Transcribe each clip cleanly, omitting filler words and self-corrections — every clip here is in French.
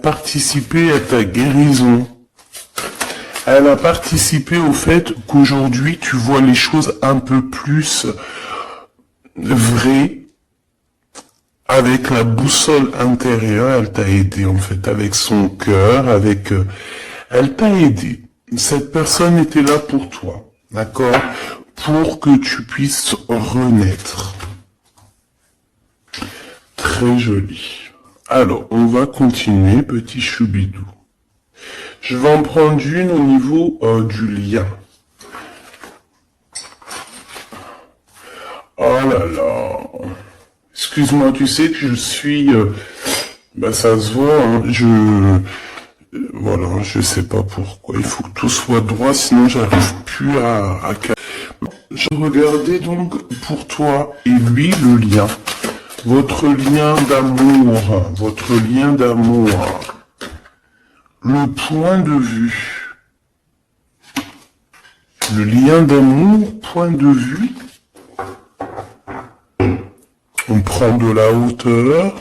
participé à ta guérison. Elle a participé au fait qu'aujourd'hui, tu vois les choses un peu plus vraies. Avec la boussole intérieure, elle t'a aidé, en fait, avec son cœur, avec... elle t'a aidé. Cette personne était là pour toi, d'accord? Pour que tu puisses renaître. Très joli. Alors, on va continuer, petit choubidou. Je vais en prendre une au niveau du lien. Oh là là. Excuse-moi, tu sais que je suis... ça se voit, hein, voilà, je sais pas pourquoi. Il faut que tout soit droit, sinon j'arrive plus à... Je regardais donc pour toi et lui le lien. Votre lien d'amour. Votre lien d'amour. Le point de vue. Le lien d'amour, point de vue. On prend de la hauteur,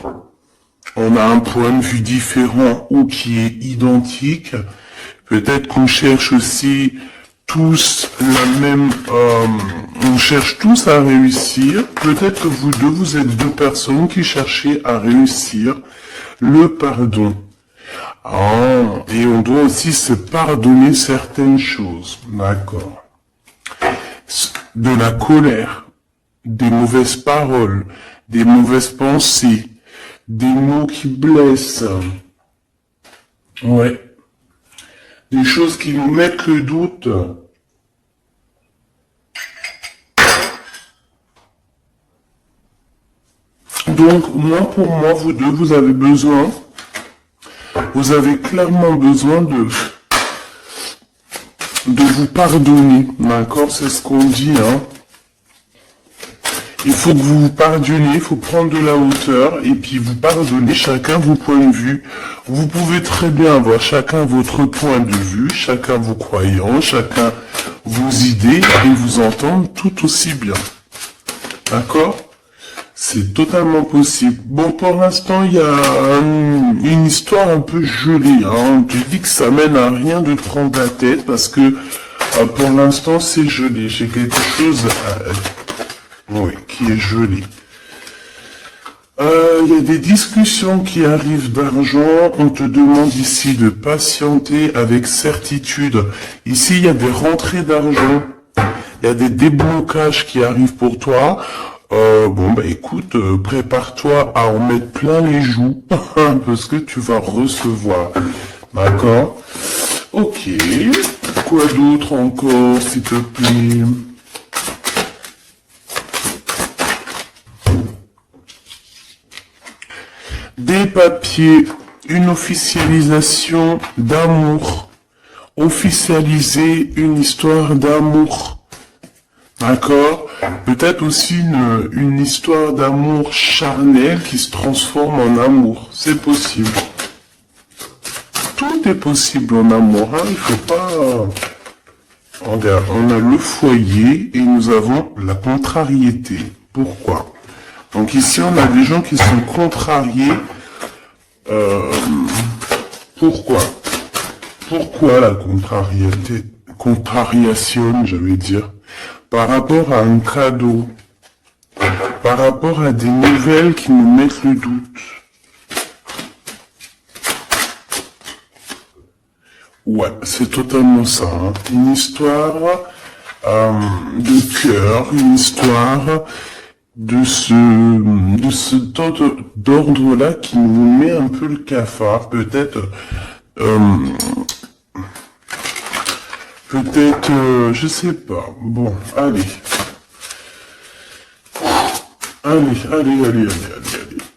on a un point de vue différent ou qui est identique. Peut-être qu'on cherche aussi tous la même... on cherche tous à réussir. Peut-être que vous deux, vous êtes deux personnes qui cherchez à réussir le pardon. Et on doit aussi se pardonner certaines choses. D'accord. De la colère, des mauvaises paroles, des mauvaises pensées, des mots qui blessent. Ouais. Des choses qui nous mettent le doute. Donc, pour moi, vous deux, vous avez clairement besoin de vous pardonner. D'accord? C'est ce qu'on dit, hein. Il faut que vous vous pardonnez, il faut prendre de la hauteur et puis vous pardonnez chacun vos points de vue. Vous pouvez très bien avoir chacun votre point de vue, chacun vos croyances, chacun vos idées et vous entendre tout aussi bien. D'accord? C'est totalement possible. Bon, pour l'instant, il y a une histoire un peu gelée. Hein. On te dit que ça mène à rien de te prendre la tête parce que pour l'instant, c'est gelé. J'ai quelque chose... oui, qui est gelé. Il y a des discussions qui arrivent d'argent. On te demande ici de patienter avec certitude. Ici, il y a des rentrées d'argent. Il y a des déblocages qui arrivent pour toi. Écoute, prépare-toi à en mettre plein les joues. Parce que tu vas recevoir. D'accord? Ok. Quoi d'autre encore, s'il te plaît? Des papiers, une officialisation d'amour, officialiser une histoire d'amour, d'accord? Peut-être aussi une histoire d'amour charnel qui se transforme en amour, c'est possible. Tout est possible en amour, hein? Il faut pas... Regarde, on a le foyer et nous avons la contrariété. Pourquoi? Donc ici, on a des gens qui sont contrariés. Pourquoi? Pourquoi la contrariation, j'allais dire, par rapport à un cadeau, par rapport à des nouvelles qui nous mettent le doute. Ouais, c'est totalement ça. Hein. Une histoire de cœur, une histoire... de ce d'ordre-là qui nous met un peu le cafard, peut-être, je sais pas. Bon, allez. Allez.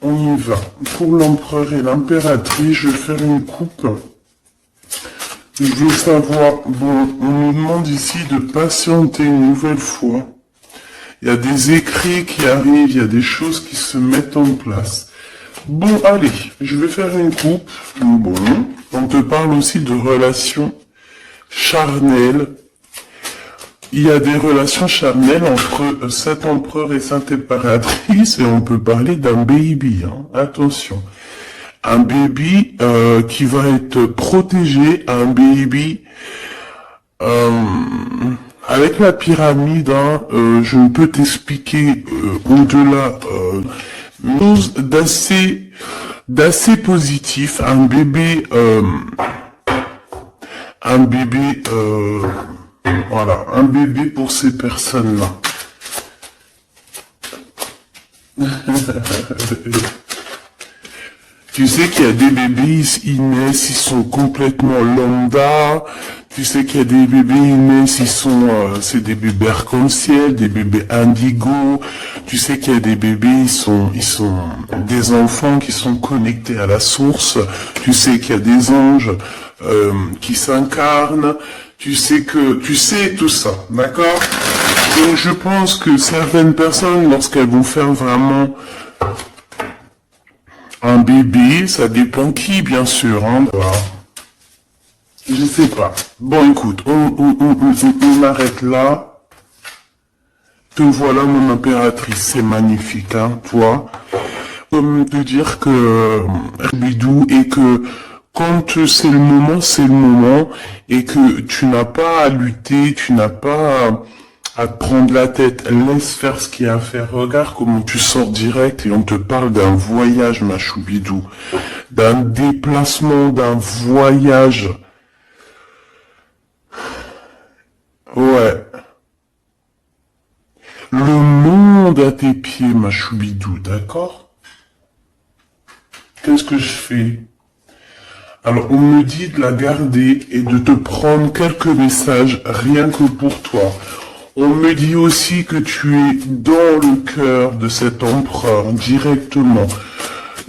On y va. Pour l'empereur et l'impératrice, je vais faire une coupe. Je veux savoir, bon, on nous demande ici de patienter une nouvelle fois. Il y a des écrits qui arrivent, il y a des choses qui se mettent en place. Bon, allez, je vais faire une coupe. Bon, on te parle aussi de relations charnelles. Il y a des relations charnelles entre cet empereur et cette impératrice, et on peut parler d'un baby, hein. Attention. Un baby qui va être protégé, un baby avec la pyramide, hein, je ne peux t'expliquer au-delà chose d'assez positif. Un bébé, voilà, un bébé pour ces personnes-là. Tu sais qu'il y a des bébés, ils naissent, ils sont complètement lambda. Tu sais qu'il y a des bébés, ils naissent, c'est des bébés arc-en-ciel, des bébés indigo. Tu sais qu'il y a des bébés, ils sont des enfants qui sont connectés à la source. Tu sais qu'il y a des anges qui s'incarnent. Tu sais tout ça, d'accord? Donc je pense que certaines personnes, lorsqu'elles vont faire vraiment un bébé, ça dépend qui, bien sûr, hein. Voilà. Je sais pas. Bon, écoute, on arrête là. Te voilà, mon impératrice, c'est magnifique, hein, toi. Comme te dire que bidou et que quand c'est le moment, et que tu n'as pas à lutter, tu n'as pas à te prendre la tête, laisse faire ce qu'il y a à faire. Regarde comment tu sors direct et on te parle d'un voyage, ma choubidou, d'un déplacement, d'un voyage. Ouais. Le monde à tes pieds, ma choubidou, d'accord? Qu'est-ce que je fais? Alors, on me dit de la garder et de te prendre quelques messages rien que pour toi. On me dit aussi que tu es dans le cœur de cet empereur directement.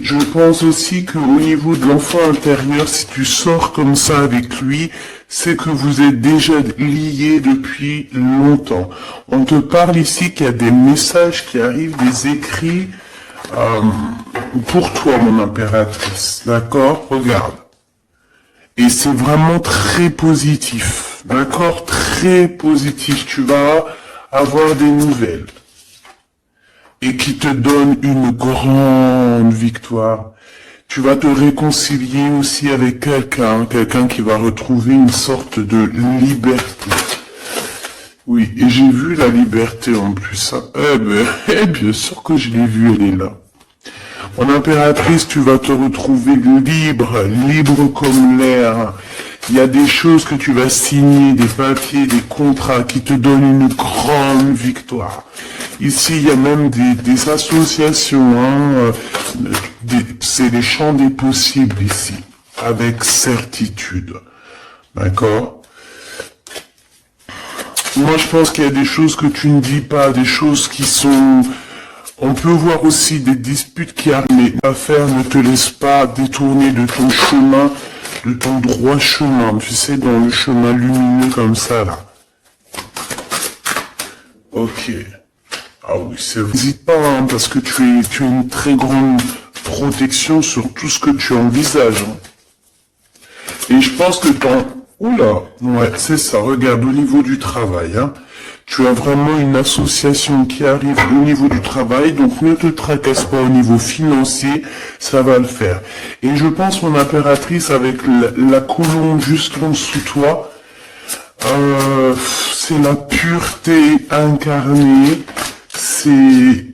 Je pense aussi qu'au niveau de l'enfant intérieur, si tu sors comme ça avec lui, c'est que vous êtes déjà liés depuis longtemps. On te parle ici qu'il y a des messages qui arrivent, des écrits pour toi, mon impératrice. D'accord? Regarde. Et c'est vraiment très positif. D'accord? Très positif. Tu vas avoir des nouvelles. Et qui te donne une grande victoire. Tu vas te réconcilier aussi avec quelqu'un qui va retrouver une sorte de liberté. Oui, et j'ai vu la liberté en plus. Hein. Bien sûr que je l'ai vue, elle est là. Mon impératrice, tu vas te retrouver libre comme l'air. Il y a des choses que tu vas signer, des papiers, des contrats qui te donnent une grande victoire. Ici, il y a même des associations, hein, c'est les champs des possibles ici, avec certitude. D'accord? Moi, je pense qu'il y a des choses que tu ne dis pas, des choses qui sont... On peut voir aussi des disputes qui arrivent, mais l'affaire ne te laisse pas détourner de ton chemin, de ton droit chemin, tu sais, dans le chemin lumineux comme ça, là. Ok. Ah oui, c'est vrai. N'hésite pas, hein, parce que tu as une très grande protection sur tout ce que tu envisages. Hein. Et je pense que Oula, ouais, c'est ça, regarde, au niveau du travail, hein. Tu as vraiment une association qui arrive au niveau du travail, donc ne te tracasse pas au niveau financier, ça va le faire. Et je pense, mon impératrice, avec la colombe juste en dessous de toi, c'est la pureté incarnée, c'est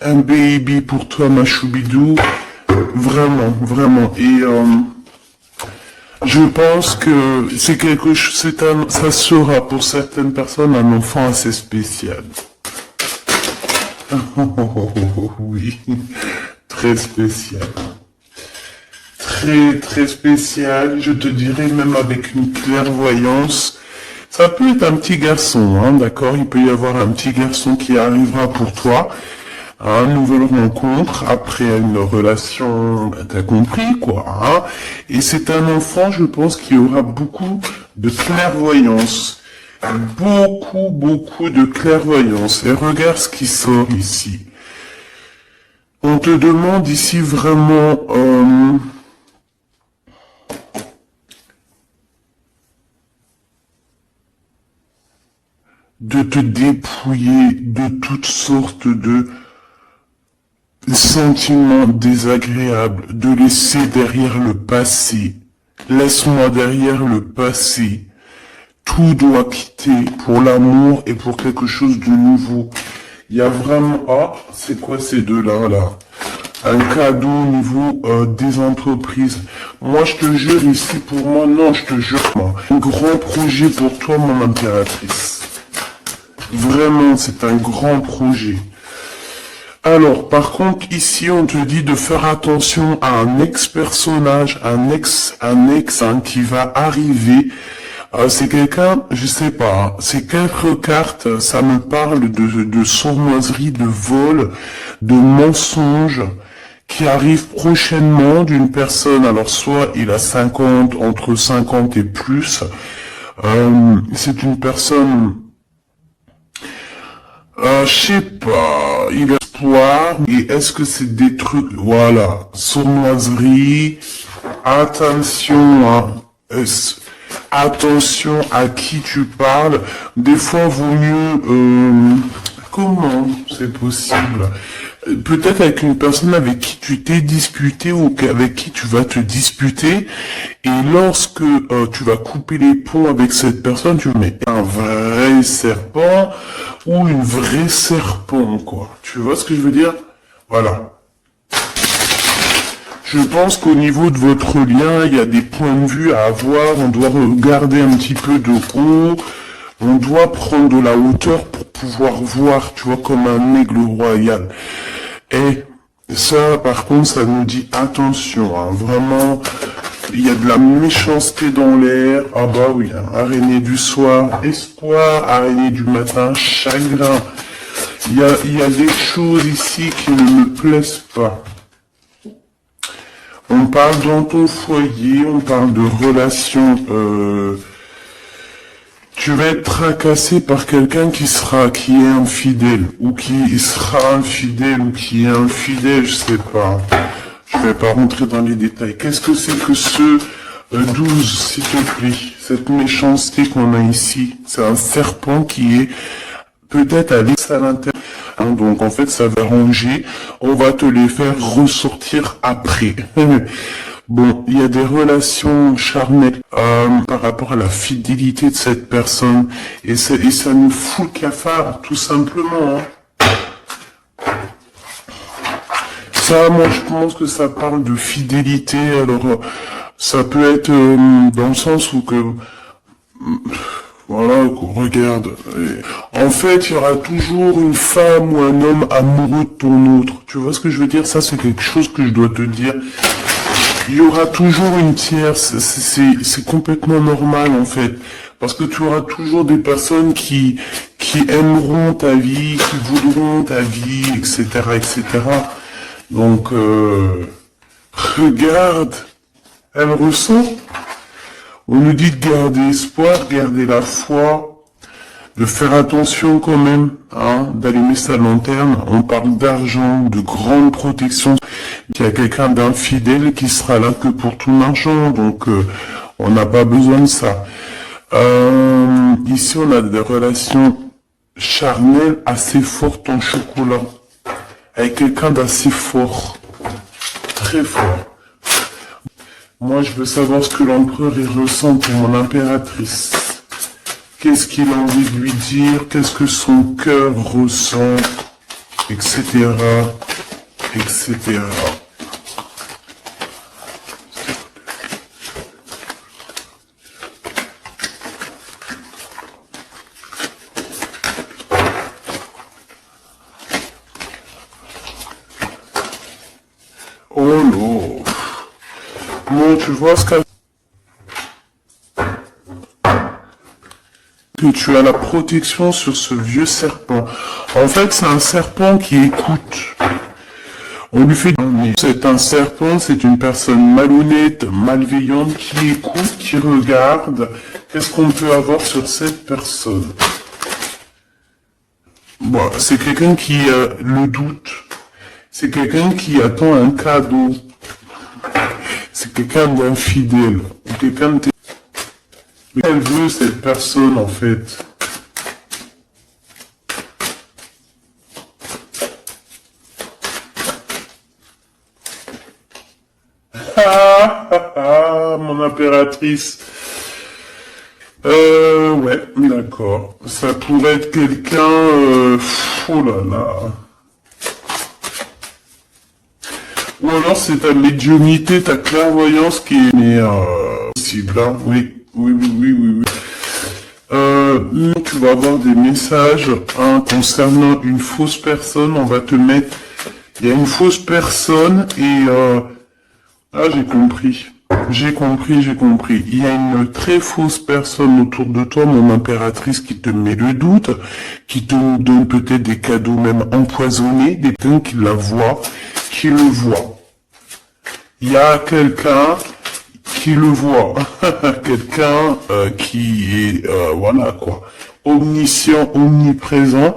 un baby pour toi, ma choubidou, vraiment, vraiment. Et je pense que c'est quelque chose, ça sera pour certaines personnes un enfant assez spécial. Oui, très spécial. Très, très spécial, je te dirais même avec une clairvoyance. Ça peut être un petit garçon, hein, d'accord? Il peut y avoir un petit garçon qui arrivera pour toi. Une nouvelle rencontre après une relation, t'as compris quoi, hein. Et c'est un enfant, je pense, qui aura beaucoup de clairvoyance, beaucoup de clairvoyance. Et regarde ce qui sort ici. On te demande ici vraiment de te dépouiller de toutes sortes de sentiments désagréables, de laisser derrière le passé. Laisse-moi derrière le passé. Tout doit quitter pour l'amour et pour quelque chose de nouveau. Il y a vraiment... Ah, c'est quoi ces deux-là, là? Un cadeau au niveau des entreprises. Moi, je te jure, ici, pour moi, non, je te jure, moi. Un grand projet pour toi, mon impératrice. Vraiment, c'est un grand projet. Alors, par contre, ici, on te dit de faire attention à un ex-personnage, un ex hein, qui va arriver. C'est quelqu'un, je sais pas, hein, c'est quelques cartes, ça me parle de sournoiserie, de vol, de mensonges qui arrive prochainement d'une personne. Alors, soit il a 50, entre 50 et plus. C'est une personne... je sais pas, il a espoir, et est-ce que c'est des trucs, voilà, sournoiserie, attention, hein, attention à qui tu parles, des fois vaut mieux, comment c'est possible? Peut-être avec une personne avec qui tu t'es disputé ou avec qui tu vas te disputer, et lorsque tu vas couper les ponts avec cette personne, tu mets un vrai serpent ou une vraie serpent, quoi. Tu vois ce que je veux dire? Voilà. Je pense qu'au niveau de votre lien, il y a des points de vue à avoir, on doit regarder un petit peu de haut, on doit prendre de la hauteur pour pouvoir voir, tu vois, comme un aigle royal. Et ça, par contre, ça nous dit attention, hein, vraiment, il y a de la méchanceté dans l'air. Ah bah oui, hein, araignée du soir, espoir, araignée du matin, chagrin. Il y a des choses ici qui ne me plaisent pas. On parle dans ton foyer, on parle de relations... tu vas être tracassé par quelqu'un qui est infidèle, ou qui sera infidèle, ou qui est infidèle, je sais pas. Je vais pas rentrer dans les détails. Qu'est-ce que c'est que ce 12, s'il te plaît? Cette méchanceté qu'on a ici, c'est un serpent qui est peut-être à l'intérieur. Hein, donc en fait, ça va ranger. On va te les faire ressortir après. Bon, il y a des relations charnelles par rapport à la fidélité de cette personne. Et ça nous fout le cafard, tout simplement. Hein. Ça, moi, je pense que ça parle de fidélité. Alors, ça peut être dans le sens où que... Voilà, regarde. En fait, il y aura toujours une femme ou un homme amoureux de ton autre. Tu vois ce que je veux dire? Ça, c'est quelque chose que je dois te dire. Il y aura toujours une tierce, c'est complètement normal en fait, parce que tu auras toujours des personnes qui aimeront ta vie, qui voudront ta vie, etc., etc. Donc, regarde, elle ressent. On nous dit de garder espoir, garder la foi, de faire attention quand même, hein, d'allumer sa lanterne. On parle d'argent, de grande protection. Il y a quelqu'un d'infidèle qui sera là que pour ton argent, donc on n'a pas besoin de ça. Ici, on a des relations charnelles assez fortes en chocolat, avec quelqu'un d'assez fort, très fort. Moi, je veux savoir ce que l'empereur il ressent pour mon impératrice. Qu'est-ce qu'il a envie de lui dire, qu'est-ce que son cœur ressent, etc., etc. Oh non. Bon, tu vois ce que tu as la protection sur ce vieux serpent. En fait, c'est un serpent qui écoute. On lui fait... C'est un serpent, c'est une personne malhonnête, malveillante, qui écoute, qui regarde. Qu'est-ce qu'on peut avoir sur cette personne? Bon, c'est quelqu'un qui le doute. C'est quelqu'un qui attend un cadeau. C'est quelqu'un d'infidèle. Quelqu'un de... Elle veut cette personne, en fait. mon impératrice. Ouais, d'accord. Ça pourrait être quelqu'un, oh là là. Ou alors c'est ta médiumnité, ta clairvoyance qui est, mais, possible, hein. Oui, oui, oui, oui, oui, oui. Tu vas avoir des messages, hein, concernant une fausse personne. On va te mettre, il y a une fausse personne et, ah, j'ai compris. J'ai compris, j'ai compris. Il y a une très fausse personne autour de toi, mon impératrice, qui te met le doute, qui te donne peut-être des cadeaux même empoisonnés, des gens qui la voient, qui le voient. Il y a quelqu'un qui le voit, quelqu'un qui est, voilà quoi, omniscient, omniprésent.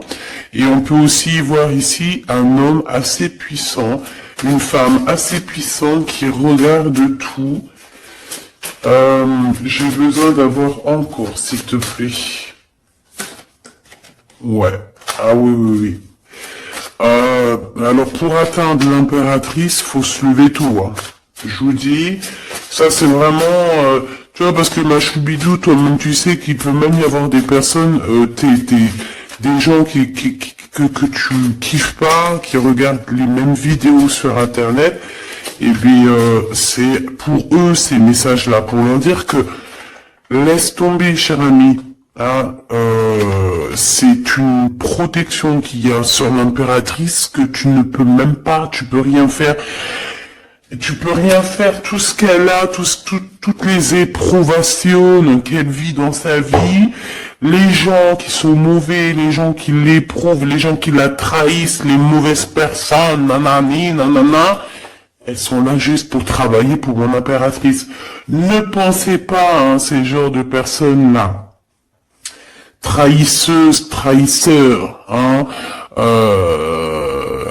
Et on peut aussi voir ici un homme assez puissant, une femme assez puissante qui regarde tout. J'ai besoin d'avoir encore, s'il te plaît. Ouais. Ah oui, oui, oui. Alors pour atteindre l'impératrice, faut se lever tôt, hein. Je vous dis, ça c'est vraiment, tu vois, parce que ma choubidou, toi-même tu sais qu'il peut même y avoir des personnes, des gens que tu kiffes pas, qui regardent les mêmes vidéos sur internet, et puis c'est pour eux ces messages-là, pour leur dire que laisse tomber, cher ami. Hein, c'est une protection qu'il y a sur l'impératrice que tu ne peux même pas, tu peux rien faire. Tu peux rien faire, tout ce qu'elle a, toutes les éprouvations qu'elle vit dans sa vie, les gens qui sont mauvais, les gens qui l'éprouvent, les gens qui la trahissent, les mauvaises personnes, nanani, nanana, elles sont là juste pour travailler pour mon impératrice. Ne pensez pas, hein, ces genres de personnes-là. Trahisseuses, trahisseurs, hein,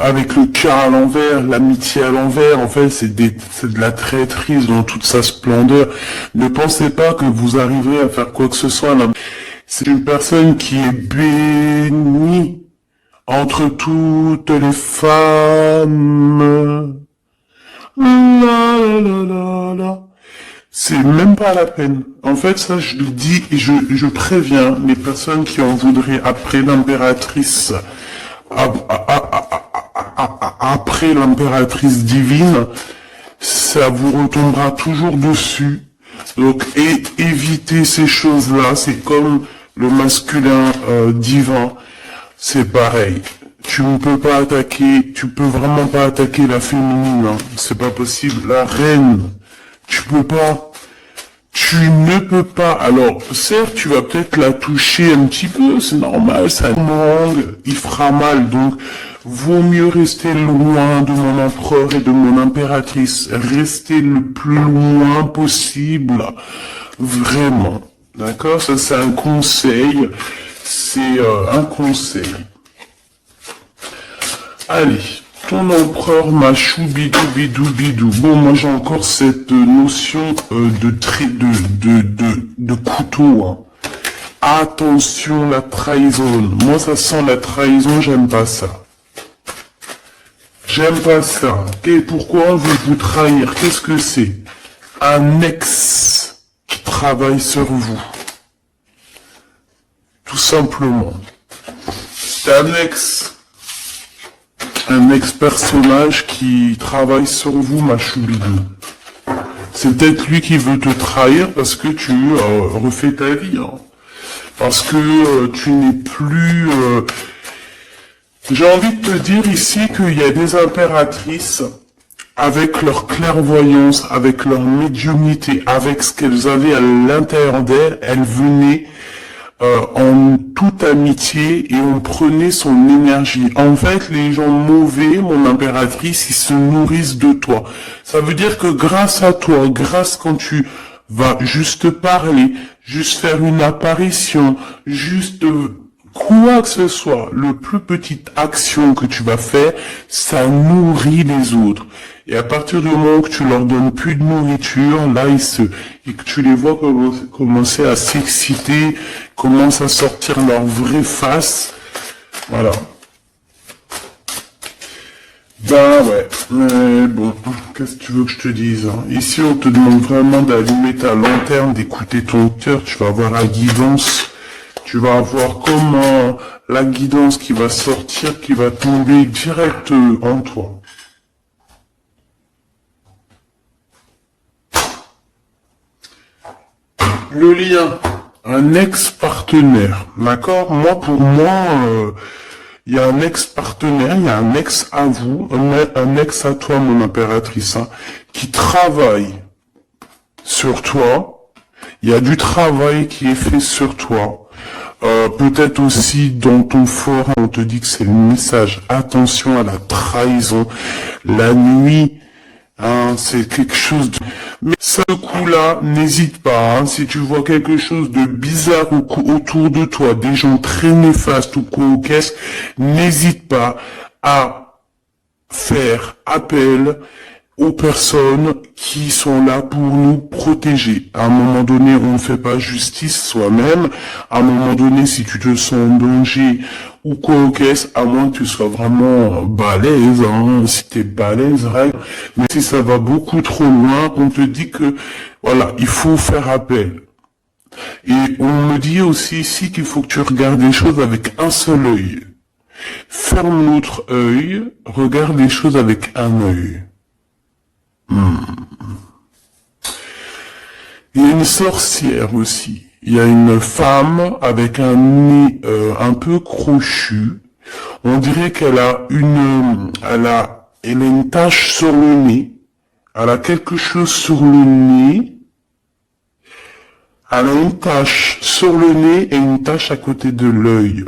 avec le cœur à l'envers, l'amitié à l'envers, en fait, c'est de la traîtrise dans toute sa splendeur. Ne pensez pas que vous arriverez à faire quoi que ce soit, là. C'est une personne qui est bénie entre toutes les femmes. La la la la la. C'est même pas la peine. En fait, ça, je le dis et je préviens les personnes qui en voudraient après l'impératrice, après l'impératrice divine, ça vous retombera toujours dessus. Donc, évitez ces choses-là. C'est comme le masculin divin. C'est pareil. Tu ne peux pas attaquer, tu peux vraiment pas attaquer la féminine. Hein. C'est pas possible. La reine, tu peux pas. Tu ne peux pas. Alors, certes, tu vas peut-être la toucher un petit peu, c'est normal, ça mangue, il fera mal. Donc, vaut mieux rester loin de mon empereur et de mon impératrice. Rester le plus loin possible. Vraiment. D'accord? Ça, c'est un conseil. C'est un conseil. Allez. Ton empereur m'a choubidou bidou bidou. Bon, moi j'ai encore cette notion de couteau. Hein. Attention, la trahison. Moi ça sent la trahison, j'aime pas ça. J'aime pas ça. Et pourquoi on veut vous trahir? Qu'est-ce que c'est? Un ex qui travaille sur vous. Tout simplement. C'est un ex-personnage qui travaille sur vous, ma choubidou. C'est peut-être lui qui veut te trahir parce que tu refais ta vie. Hein. Parce que tu n'es plus... J'ai envie de te dire ici qu'il y a des impératrices, avec leur clairvoyance, avec leur médiumnité, avec ce qu'elles avaient à l'intérieur d'elles, elles venaient... en toute amitié et on prenait son énergie. En fait, les gens mauvais, mon impératrice, ils se nourrissent de toi. Ça veut dire que grâce à toi, grâce quand tu vas juste parler, juste faire une apparition, juste quoi que ce soit, le plus petite action que tu vas faire, ça nourrit les autres. Et à partir du moment où tu leur donnes plus de nourriture, là, et que tu les vois commencer à s'exciter, commencent à sortir leur vraie face. Voilà. Bah ouais, mais bon, qu'est-ce que tu veux que je te dise, hein? Ici, on te demande vraiment d'allumer ta lanterne, d'écouter ton cœur, tu vas avoir la guidance, tu vas avoir comment la guidance qui va sortir, qui va tomber direct en toi. Le lien, un ex-partenaire, d'accord? Moi, pour moi, il y a un ex-partenaire, il y a un ex à vous, un ex à toi, mon impératrice, hein, qui travaille sur toi. Il y a du travail qui est fait sur toi. Peut-être aussi dans ton forum, on te dit que c'est le message. Attention à la trahison. La nuit, hein, c'est quelque chose de... Mais ce coup-là, n'hésite pas, hein, si tu vois quelque chose de bizarre autour de toi, des gens très néfastes ou cocasses, n'hésite pas à faire appel aux personnes qui sont là pour nous protéger. À un moment donné, on ne fait pas justice soi-même. À un moment donné, si tu te sens en danger ou quoi qu'est-ce, à moins que tu sois vraiment balèze, hein, si t'es balèze, règle. Mais si ça va beaucoup trop loin, on te dit que, voilà, il faut faire appel. Et on me dit aussi ici qu'il faut que tu regardes les choses avec un seul œil. Ferme l'autre œil, regarde les choses avec un œil. Il y a une sorcière aussi. Il y a une femme avec un nez un peu crochu. On dirait qu'elle a elle a une tache sur le nez. Elle a quelque chose sur le nez. Elle a une tache sur le nez et une tache à côté de l'œil.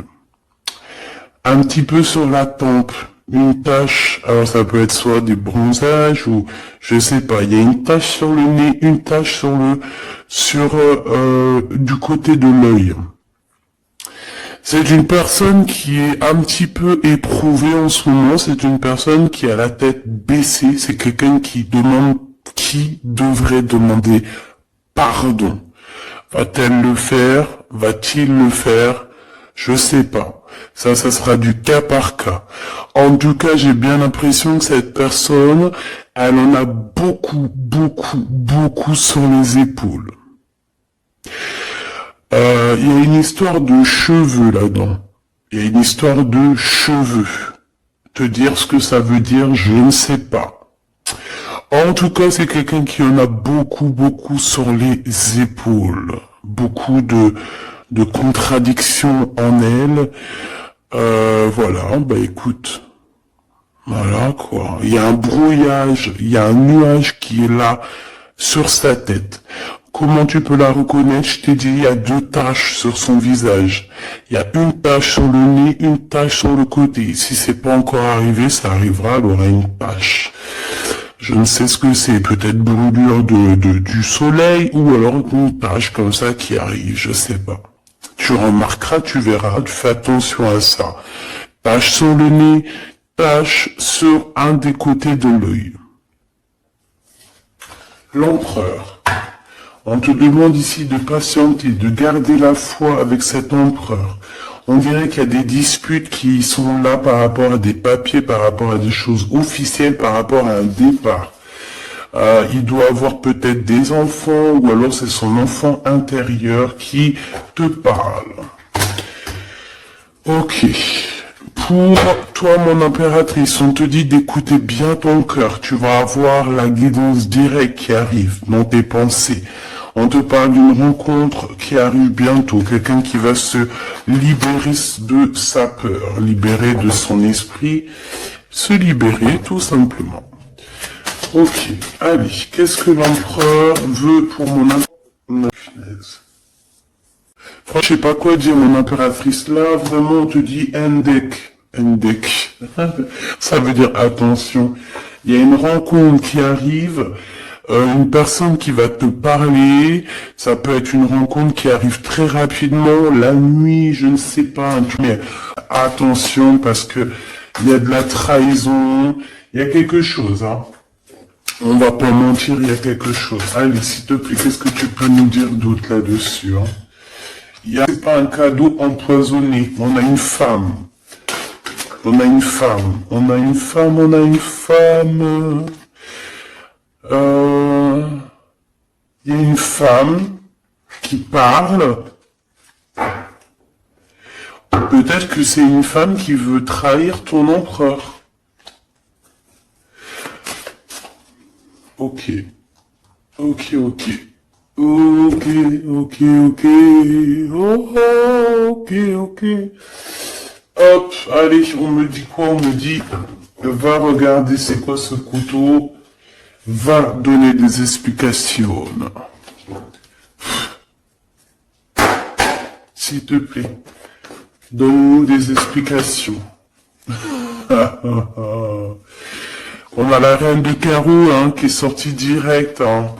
Un petit peu sur la tempe. Une tache, alors ça peut être soit des bronzages ou je sais pas, il y a une tache sur le nez, une tache du côté de l'œil. C'est une personne qui est un petit peu éprouvée en ce moment, c'est une personne qui a la tête baissée, c'est quelqu'un qui devrait demander pardon. Va-t-elle le faire? Va-t-il le faire? Je sais pas. Ça sera du cas par cas. En tout cas, j'ai bien l'impression que cette personne, elle en a beaucoup, beaucoup, beaucoup sur les épaules. Il y a une histoire de cheveux là-dedans. Il y a une histoire de cheveux. Te dire ce que ça veut dire, je ne sais pas. En tout cas, c'est quelqu'un qui en a beaucoup, beaucoup sur les épaules. Beaucoup de contradictions en elle. Voilà, bah écoute, voilà quoi. Il y a un brouillage, il y a un nuage qui est là sur sa tête. Comment tu peux la reconnaître? Je t'ai dit, il y a 2 taches sur son visage. Il y a une tache sur le nez, une tache sur le côté. Si c'est pas encore arrivé, ça arrivera, elle aura une tache. Je ne sais ce que c'est, peut-être brûlure du soleil ou alors une tache comme ça qui arrive, je sais pas. Tu remarqueras, tu verras, tu fais attention à ça. Tache sur le nez, tache sur un des côtés de l'œil. L'empereur. On te demande ici de patienter, de garder la foi avec cet empereur. On dirait qu'il y a des disputes qui sont là par rapport à des papiers, par rapport à des choses officielles, par rapport à un départ. Il doit avoir peut-être des enfants, ou alors c'est son enfant intérieur qui te parle. Ok. Pour toi, mon impératrice, on te dit d'écouter bien ton cœur. Tu vas avoir la guidance directe qui arrive dans tes pensées. On te parle d'une rencontre qui arrive bientôt. Quelqu'un qui va se libérer de sa peur, libérer de son esprit, se libérer tout simplement. Ok, allez, qu'est-ce que l'empereur veut pour mon impératrice? Franchement, je sais pas quoi dire, mon impératrice. Là, vraiment, on te dit Endek. Endek. Ça veut dire attention. Il y a une rencontre qui arrive, une personne qui va te parler. Ça peut être une rencontre qui arrive très rapidement, la nuit, je ne sais pas. Mais attention, parce que il y a de la trahison. Il y a quelque chose, hein. On va pas mentir, il y a quelque chose. Allez, s'il te plaît, qu'est-ce que tu peux nous dire d'autre là-dessus, hein? C'est pas un cadeau empoisonné. On a une femme. On a une femme, on a une femme, on a une femme. Il y a une femme qui parle. Peut-être que c'est une femme qui veut trahir ton empereur. Ok. Ok, ok. Ok, ok, ok. Oh, ok, ok. Hop, allez, on me dit quoi? On me dit, va regarder c'est quoi ce couteau. Va donner des explications. S'il te plaît, donne-nous des explications. On a la reine de carreau hein, qui est sortie direct. Hein.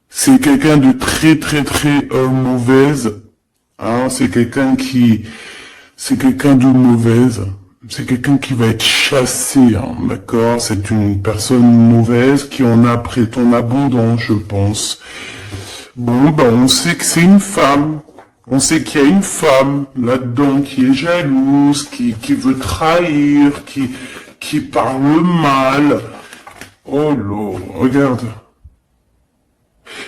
C'est quelqu'un de très très très mauvaise. Hein. C'est quelqu'un de mauvaise. C'est quelqu'un qui va être chassé, hein, d'accord? C'est une personne mauvaise qui en a après ton abondance, je pense. Bon, ben, on sait que c'est une femme. On sait qu'il y a une femme là-dedans qui est jalouse, qui veut trahir, qui parle mal. Oh là, regarde.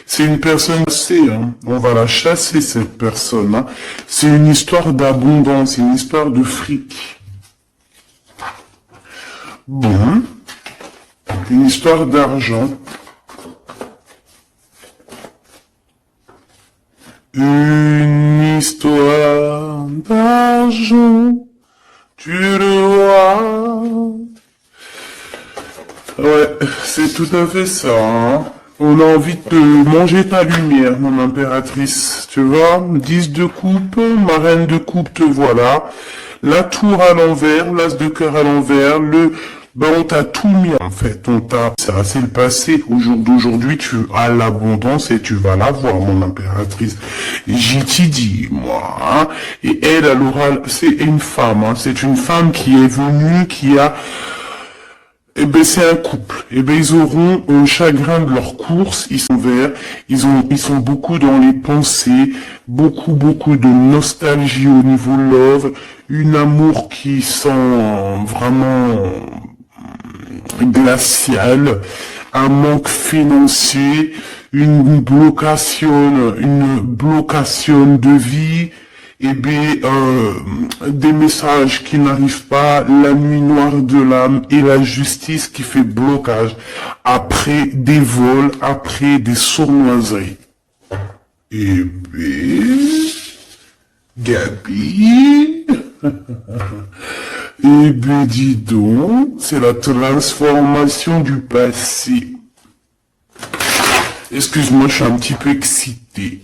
C'est une personne chassée, hein. On va la chasser, cette personne, hein. C'est une histoire d'abondance, une histoire de fric. Bon, une histoire d'argent. Une histoire d'argent, tu le vois. Ouais, c'est tout à fait ça. Hein. On a envie de manger ta lumière, mon impératrice. Tu vois, 10 de coupe, ma reine de coupe, te voilà. La tour à l'envers, l'as de cœur à l'envers, on t'a tout mis en fait, ça c'est le passé. Au jour d'aujourd'hui, tu as l'abondance et tu vas l'avoir, mon impératrice. J'y t'y dis, moi. Hein. Et elle, c'est une femme. Hein. C'est une femme qui est venue, qui a eh ben c'est un couple. Eh ben ils auront un chagrin de leur course. Ils sont verts. Ils sont beaucoup dans les pensées, beaucoup de nostalgie au niveau love, une amour qui sent vraiment glacial, un manque financier, une blocation de vie. Eh bien, des messages qui n'arrivent pas, la nuit noire de l'âme et la justice qui fait blocage après des vols, après des sournoiseries. Eh bien, Gabi, eh bien dis donc, c'est la transformation du passé. Excuse-moi, je suis un petit peu excité.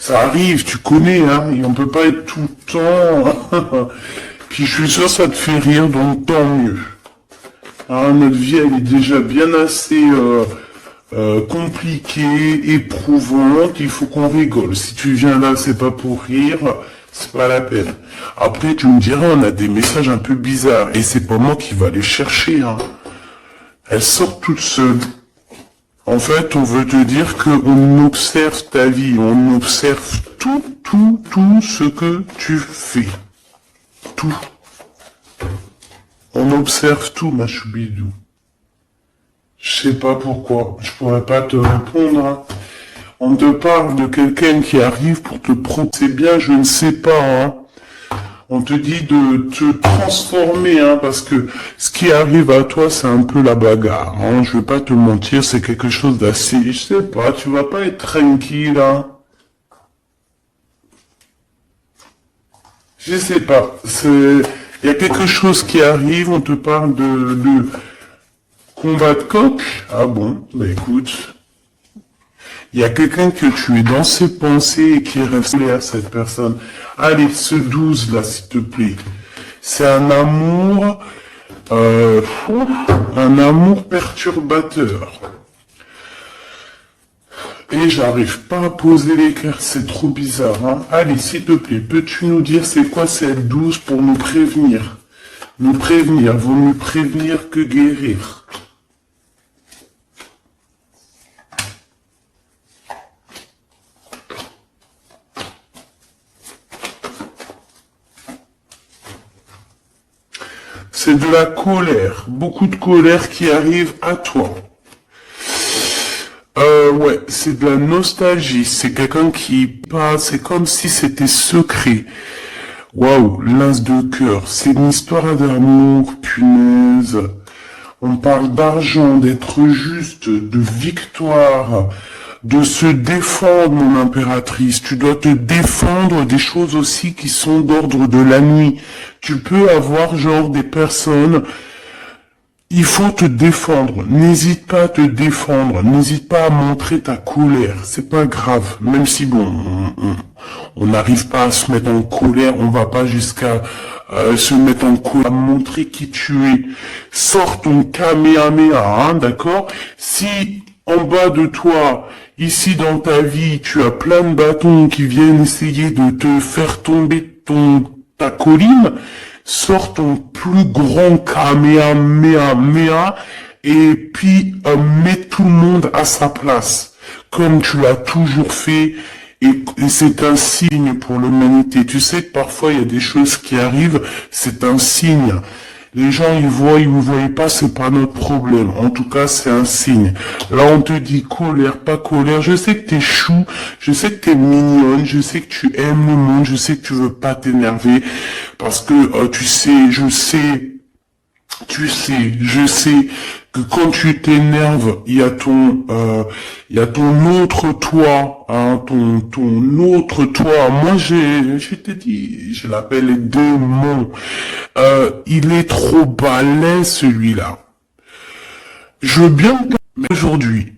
Ça arrive, tu connais, hein, et on peut pas être tout le temps. Puis je suis sûr que ça te fait rire, donc tant mieux. Hein, notre vie, elle est déjà bien assez compliquée, éprouvante, il faut qu'on rigole. Si tu viens là, c'est pas pour rire, c'est pas la peine. Après, tu me diras, on a des messages un peu bizarres, et c'est pas moi qui va les chercher. Hein. Elles sortent toutes seules. En fait, on veut te dire qu'on observe ta vie, on observe tout ce que tu fais. Tout. On observe tout, ma choubidou. Je sais pas pourquoi, je pourrais pas te répondre. Hein. On te parle de quelqu'un qui arrive pour te prendre. C'est bien, je ne sais pas. Hein. On te dit de te transformer, hein, parce que ce qui arrive à toi, c'est un peu la bagarre. Hein. Je vais pas te mentir, c'est quelque chose d'assez... Je sais pas, tu vas pas être tranquille, hein. Je sais pas. Il y a quelque chose qui arrive, on te parle de combat de coq. Ah bon, bah écoute. Il y a quelqu'un que tu es dans ses pensées et qui reste à cette personne. Allez, ce 12 là, s'il te plaît. C'est un amour perturbateur. Et j'arrive pas à poser les cartes, c'est trop bizarre. Hein. Allez, s'il te plaît, peux-tu nous dire c'est quoi cette 12 pour nous prévenir? Nous prévenir, vaut mieux prévenir que guérir. C'est de la colère, beaucoup de colère qui arrive à toi. Ouais, c'est de la nostalgie, c'est quelqu'un qui passe, c'est comme si c'était secret. Waouh, l'as de cœur, c'est une histoire d'amour, punaise. On parle d'argent, d'être juste, de victoire, de se défendre, mon impératrice. Tu dois te défendre des choses aussi qui sont d'ordre de la nuit. Tu peux avoir genre des personnes. Il faut te défendre. N'hésite pas à te défendre. N'hésite pas à montrer ta colère. C'est pas grave. Même si bon, on n'arrive pas à se mettre en colère, on va pas jusqu'à se mettre en colère, à montrer qui tu es. Sors ton Kamehameha, hein, d'accord? Si en bas de toi, ici dans ta vie, tu as plein de bâtons qui viennent essayer de te faire tomber ta colline, sors ton plus grand Kamehameha et puis mets tout le monde à sa place, comme tu l'as toujours fait, et c'est un signe pour l'humanité. Tu sais que parfois il y a des choses qui arrivent, c'est un signe. Les gens, ils voient, ils ne voient pas, c'est pas notre problème. En tout cas, c'est un signe. Là, on te dit colère, pas colère. Je sais que t'es chou, je sais que t'es mignonne, je sais que tu aimes le monde, je sais que tu veux pas t'énerver. Parce que, tu sais, je sais que quand tu t'énerves, il y a ton autre toi, hein, ton autre toi. Moi, je t'ai dit, je l'appelle les démons. Il est trop balèze, celui-là. Je veux bien, mais aujourd'hui,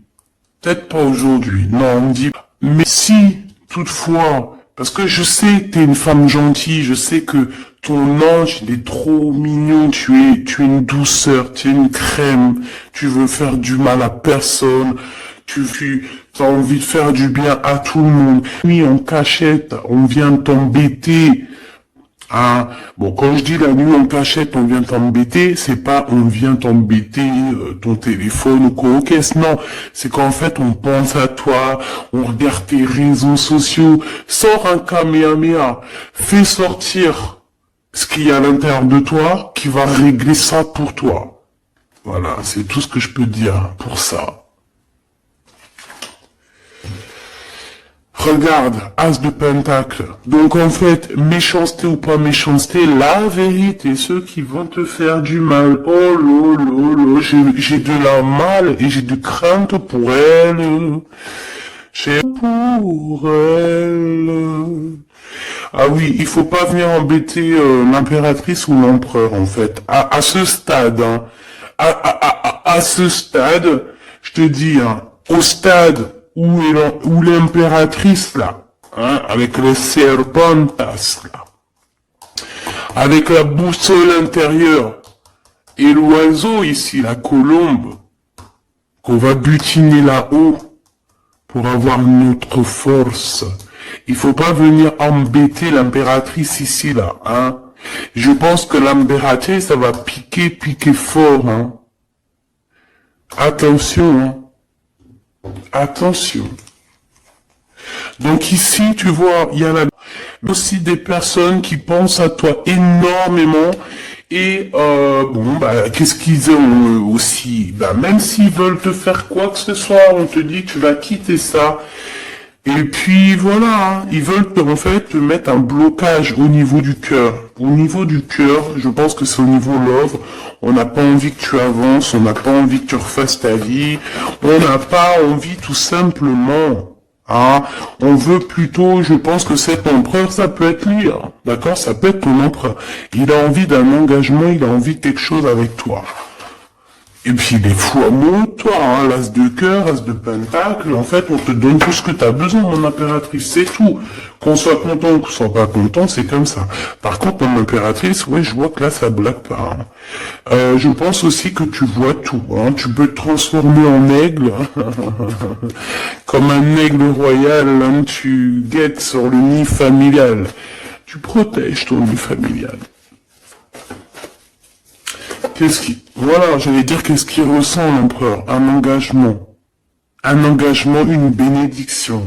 peut-être pas aujourd'hui, non, on me dit, mais si, toutefois, parce que je sais que t'es une femme gentille, je sais que ton ange, il est trop mignon, tu es une douceur, tu es une crème, tu veux faire du mal à personne, tu as envie de faire du bien à tout le monde. Oui, en cachette, on vient t'embêter. Ah, bon, quand je dis la nuit en cachette, on vient t'embêter, c'est pas on vient t'embêter ton téléphone ou quoi, ok, non, c'est qu'en fait on pense à toi, on regarde tes réseaux sociaux, sors un Kamehameha, fais sortir ce qu'il y a à l'intérieur de toi qui va régler ça pour toi. Voilà, c'est tout ce que je peux dire pour ça. Regarde, As de Pentacle. Donc en fait, méchanceté ou pas méchanceté, la vérité, ceux qui vont te faire du mal, oh lolo, j'ai de la mal et j'ai de crainte pour elle. J'ai pour elle. Ah oui, il faut pas venir embêter l'impératrice ou l'empereur en fait. À ce stade, hein, à ce stade, je te dis, hein, au stade où l'impératrice là, hein, avec les serpentas là, avec la boussole intérieure et l'oiseau ici, la colombe, qu'on va butiner là-haut pour avoir notre force. Il faut pas venir embêter l'impératrice ici là, hein. Je pense que l'impératrice, ça va piquer fort, hein. Attention, hein. Attention. Donc ici, tu vois, il y a aussi des personnes qui pensent à toi énormément et bon, bah, qu'est-ce qu'ils ont aussi? Bah, même s'ils veulent te faire quoi que ce soit, on te dit que tu vas quitter ça. Et puis voilà, hein, ils veulent en fait te mettre un blocage au niveau du cœur. Au niveau du cœur, je pense que c'est au niveau love. On n'a pas envie que tu avances, on n'a pas envie que tu refasses ta vie, on n'a pas envie tout simplement. Hein, on veut plutôt, je pense que cet empereur, ça peut être lui, hein, d'accord, ça peut être ton empereur. Il a envie d'un engagement, il a envie de quelque chose avec toi. Et puis il est fou amoureux de toi, hein, l'as de cœur, as de pentacle, en fait on te donne tout ce que tu as besoin, mon impératrice, c'est tout. Qu'on soit content ou qu'on soit pas content, c'est comme ça. Par contre, mon impératrice, ouais, je vois que là ça blague pas. Hein. Je pense aussi que tu vois tout, hein. Tu peux te transformer en aigle, comme un aigle royal, hein, tu guettes sur le nid familial. Tu protèges ton nid familial. Voilà, j'allais dire qu'est-ce qu'il ressent l'empereur? Un engagement, une bénédiction.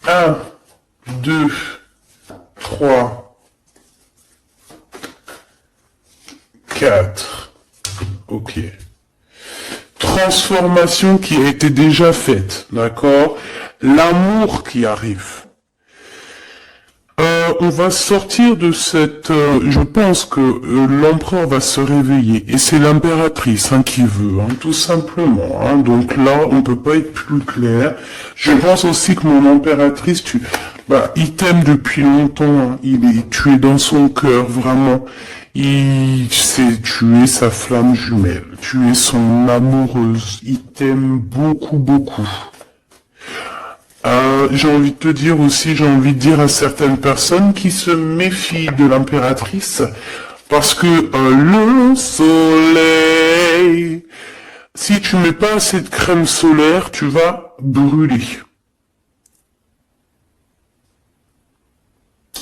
1, 2, 3, 4. Ok. Transformation qui a été déjà faite, d'accord? L'amour qui arrive. On va sortir de cette... je pense que l'empereur va se réveiller. Et c'est l'impératrice qui veut, tout simplement. Donc là, on peut pas être plus clair. Je pense aussi que mon impératrice, il t'aime depuis longtemps. Tu es dans son cœur, vraiment. Tu es sa flamme jumelle. Tu es son amoureuse. Il t'aime beaucoup, beaucoup. J'ai envie de te dire aussi, j'ai envie de dire à certaines personnes qui se méfient de l'impératrice, parce que le soleil, si tu mets pas assez de crème solaire, tu vas brûler.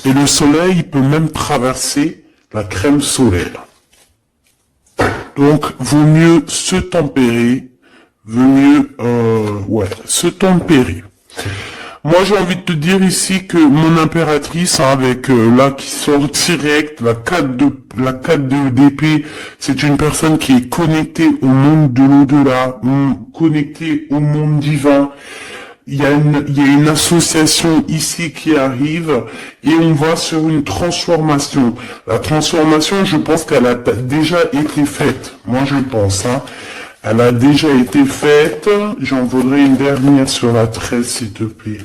Et le soleil, il peut même traverser la crème solaire. Donc, vaut mieux se tempérer, se tempérer. Moi, j'ai envie de te dire ici que mon impératrice, avec là qui sort direct, la 4 d'épée, c'est une personne qui est connectée au monde de l'au-delà, connectée au monde divin. Il y a une association ici qui arrive et on va sur une transformation. La transformation, je pense qu'elle a déjà été faite. Moi, je pense, Elle a déjà été faite. J'en voudrais une dernière sur la 13, s'il te plaît.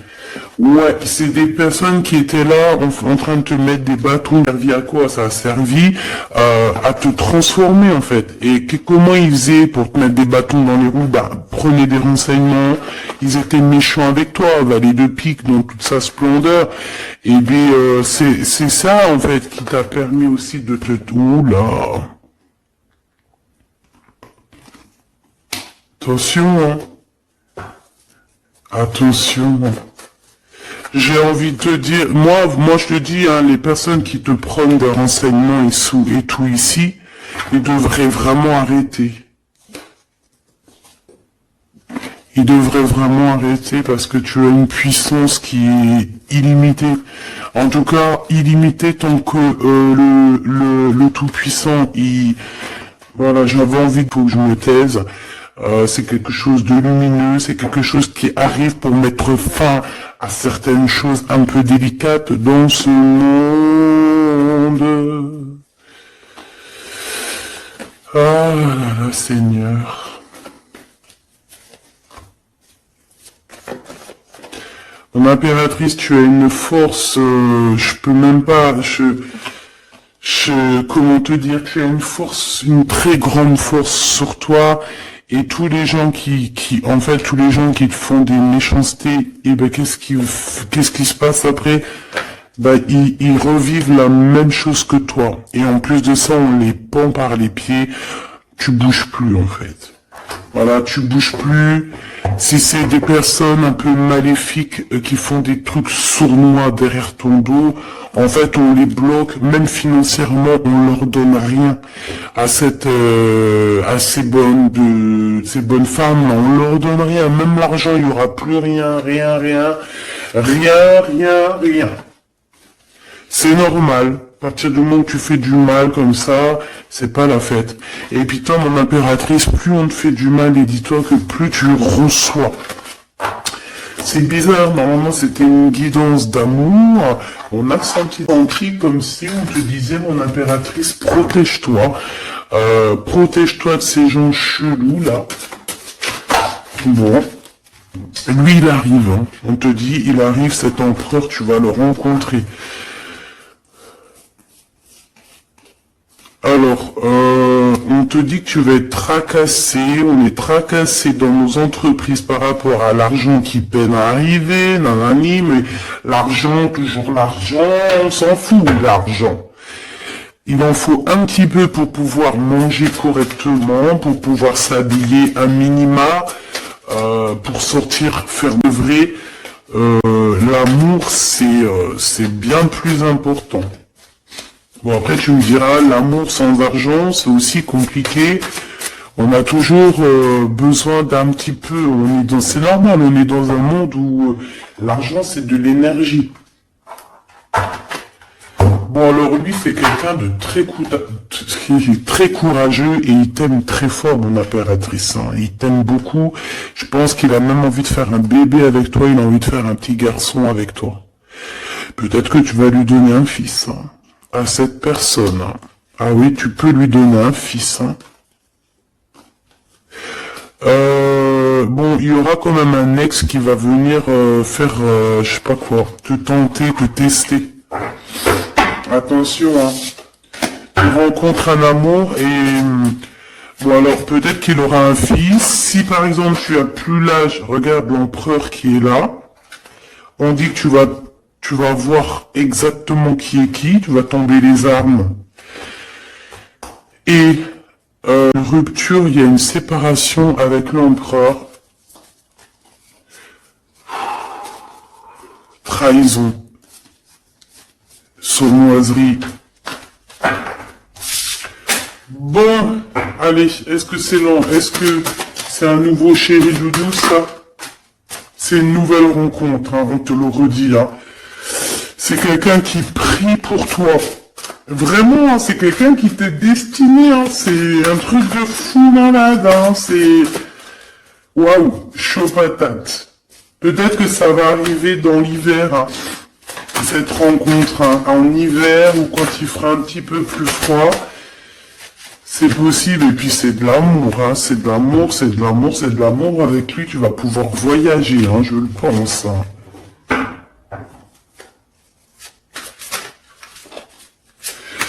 Ouais, c'est des personnes qui étaient là en train de te mettre des bâtons. Ça a servi à quoi? Ça a servi à te transformer, en fait. Et comment ils faisaient pour te mettre des bâtons dans les roues? Prenez des renseignements. Ils étaient méchants avec toi, valet de pique dans toute sa splendeur. Et puis, c'est ça, en fait, qui t'a permis aussi de te... Oula. Attention, Attention. J'ai envie de te dire, moi je te dis, les personnes qui te prennent des renseignements et tout ici, ils devraient vraiment arrêter. Ils devraient vraiment arrêter parce que tu as une puissance qui est illimitée. En tout cas, illimitée tant que le Tout-Puissant, voilà, j'avais envie que je me taise. C'est quelque chose de lumineux, c'est quelque chose qui arrive pour mettre fin à certaines choses un peu délicates dans ce monde. Ah là là, Seigneur. Mon impératrice, tu as une force, je peux même pas, comment te dire, tu as une force, une très grande force sur toi. Et tous les gens tous les gens qui te font des méchancetés, qu'est-ce qui se passe après? Ils revivent la même chose que toi. Et en plus de ça, on les pend par les pieds. Tu bouges plus, en fait. Voilà, tu bouges plus. Si c'est des personnes un peu maléfiques qui font des trucs sournois derrière ton dos, en fait, on les bloque, même financièrement, on leur donne rien à ces bonnes femmes, là, on leur donne rien, même l'argent, il y aura plus rien. C'est normal. À partir du moment où tu fais du mal comme ça, c'est pas la fête. Et puis toi, mon impératrice, plus on te fait du mal, et dis-toi que plus tu reçois. C'est bizarre, normalement c'était une guidance d'amour. On a senti un cri comme si on te disait, mon impératrice, protège-toi. Protège-toi de ces gens chelous là. Bon. Lui, il arrive. On te dit, il arrive, cet empereur, tu vas le rencontrer. Alors, on te dit que tu vas être tracassé, on est tracassé dans nos entreprises par rapport à l'argent qui peine à arriver, nanani, mais l'argent, toujours l'argent, on s'en fout de l'argent. Il en faut un petit peu pour pouvoir manger correctement, pour pouvoir s'habiller un minima, pour sortir, faire de vrai. L'amour, c'est bien plus important. Bon, après, tu me diras, l'amour sans argent, c'est aussi compliqué. On a toujours besoin d'un petit peu, c'est normal, on est dans un monde où l'argent, c'est de l'énergie. Bon, alors lui, c'est quelqu'un de très courageux et il t'aime très fort, mon impératrice. Hein. Il t'aime beaucoup. Je pense qu'il a même envie de faire un bébé avec toi. Il a envie de faire un petit garçon avec toi. Peut-être que tu vas lui donner un fils hein, à cette personne. Hein. Ah oui, tu peux lui donner un fils. Hein. Bon, il y aura quand même un ex qui va venir faire, je sais pas quoi, te tenter, te tester. Attention, hein. Tu rencontres un amour et bon alors peut-être qu'il aura un fils. Si par exemple tu as plus l'âge, regarde l'empereur qui est là. On dit que tu vas voir exactement qui est qui. Tu vas tomber les armes. Et une rupture, il y a une séparation avec l'empereur. Trahison. Sournoiserie. Bon, allez, est-ce que c'est long? Est-ce que c'est un nouveau chéri doudou, ça? C'est une nouvelle rencontre, hein, on te le redit, hein. C'est quelqu'un qui prie pour toi. Vraiment, hein, c'est quelqu'un qui t'est destiné, hein. C'est un truc de fou malade, hein. C'est... Waouh, chaud patate. Peut-être que ça va arriver dans l'hiver, hein. Cette rencontre hein, en hiver ou quand il fera un petit peu plus froid, c'est possible. Et puis c'est de l'amour, hein, c'est de l'amour, c'est de l'amour, c'est de l'amour. Avec lui, tu vas pouvoir voyager, hein, je le pense. Hein.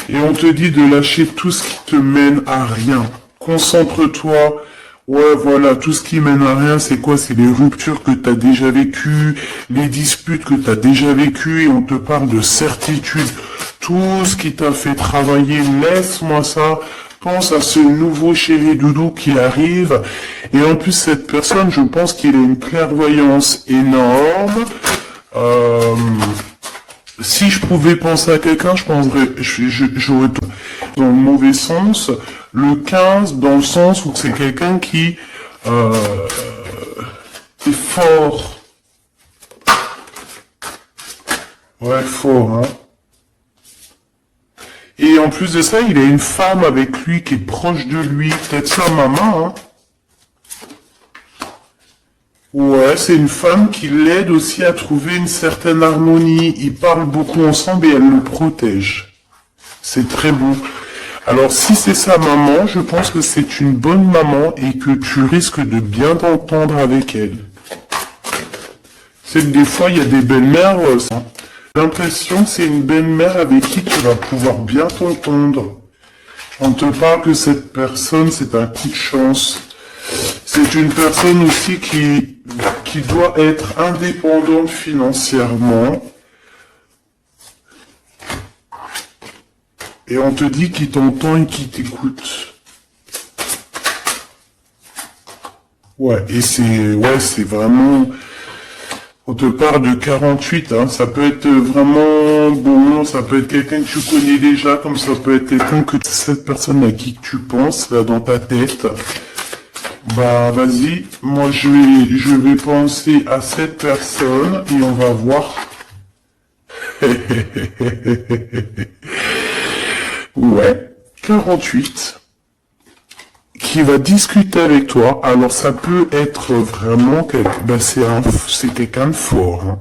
Et on te dit de lâcher tout ce qui te mène à rien. Concentre-toi. Ouais, voilà, tout ce qui mène à rien, c'est quoi? C'est les ruptures que tu as déjà vécues, les disputes que tu as déjà vécues, et on te parle de certitude. Tout ce qui t'a fait travailler, laisse-moi ça. Pense à ce nouveau chéri doudou qui arrive. Et en plus, cette personne, je pense qu'il a une clairvoyance énorme. Si je pouvais penser à quelqu'un, je penserais, j'aurais tout dans le mauvais sens. Le 15, dans le sens où c'est quelqu'un qui est fort. Ouais, fort, hein. Et en plus de ça, il a une femme avec lui qui est proche de lui. Peut-être sa maman, hein. Ouais, c'est une femme qui l'aide aussi à trouver une certaine harmonie. Ils parlent beaucoup ensemble et elle le protège. C'est très beau. Alors, si c'est sa maman, je pense que c'est une bonne maman et que tu risques de bien t'entendre avec elle. C'est que des fois, il y a des belles-mères, j'ai l'impression que c'est une belle-mère avec qui tu vas pouvoir bien t'entendre. On te parle que cette personne, c'est un coup de chance. C'est une personne aussi qui doit être indépendante financièrement. Et on te dit qu'il t'entend et qu'il t'écoute. Ouais, et c'est vraiment... On te parle de 48, hein. Ça peut être vraiment bon, ça peut être quelqu'un que tu connais déjà, comme ça peut être quelqu'un que cette personne à qui tu penses, là, dans ta tête. Bah, vas-y, moi je vais penser à cette personne et on va voir. Ouais, 48, qui va discuter avec toi. Alors ça peut être vraiment c'est quelqu'un de fort. Hein.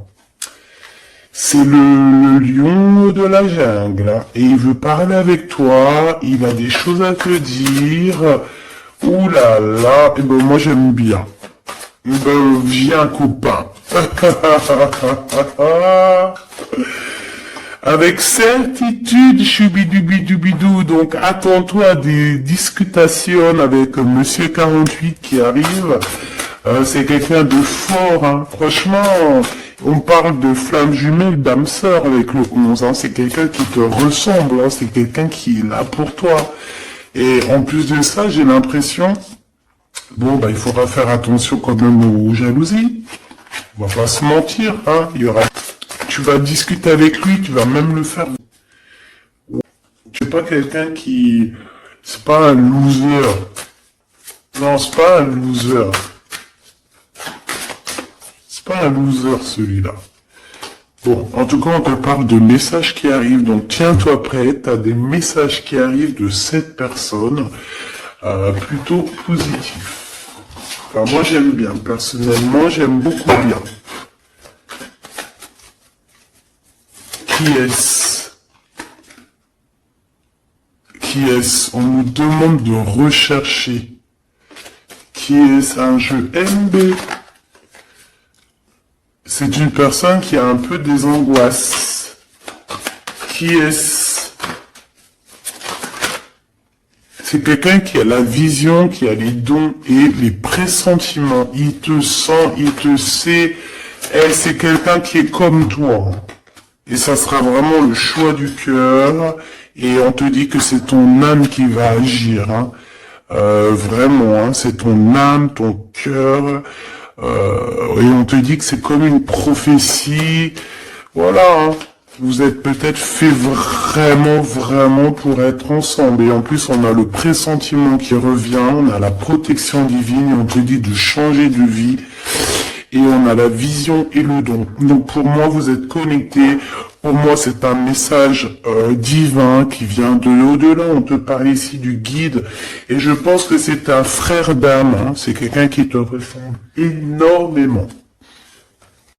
C'est le lion de la jungle. Hein. Et il veut parler avec toi, il a des choses à te dire. Ouh là là, et ben moi j'aime bien. Ben viens copain. Avec certitude, choubidoubidoubidou, donc attends-toi à des discutations avec Monsieur 48 qui arrive. C'est quelqu'un de fort, hein. Franchement, on parle de flamme jumelle, d'âme sœur avec le 11, hein. C'est quelqu'un qui te ressemble, hein. C'est quelqu'un qui est là pour toi. Et en plus de ça, j'ai l'impression, bon, bah, il faudra faire attention quand même aux jalousies. On va pas se mentir, hein. Tu vas discuter avec lui, tu vas même le faire. Tu n'es pas quelqu'un qui, c'est pas un loser. Non, c'est pas un loser. C'est pas un loser, celui-là. Bon, en tout cas, on te parle de messages qui arrivent, donc tiens-toi prêt, t'as des messages qui arrivent de cette personne, plutôt positifs. Enfin, moi j'aime bien, personnellement, j'aime beaucoup bien. Qui est-ce? Qui est-ce? On nous demande de rechercher. Qui est-ce? Un jeu MB. C'est une personne qui a un peu des angoisses. Qui est-ce? C'est quelqu'un qui a la vision, qui a les dons et les pressentiments. Il te sent, il te sait. Et c'est quelqu'un qui est comme toi. Et ça sera vraiment le choix du cœur. Et on te dit que c'est ton âme qui va agir. Hein. Vraiment, hein, c'est ton âme, ton cœur. Et on te dit que c'est comme une prophétie. Voilà, hein. Vous êtes peut-être fait vraiment pour être ensemble. Et en plus, on a le pressentiment qui revient, on a la protection divine, et on te dit de changer de vie. Et on a la vision et le don. Donc pour moi, vous êtes connectés. Pour moi, c'est un message divin qui vient de l'au-delà. On te parle ici du guide. Et je pense que c'est un frère d'âme. Hein. C'est quelqu'un qui te ressemble énormément.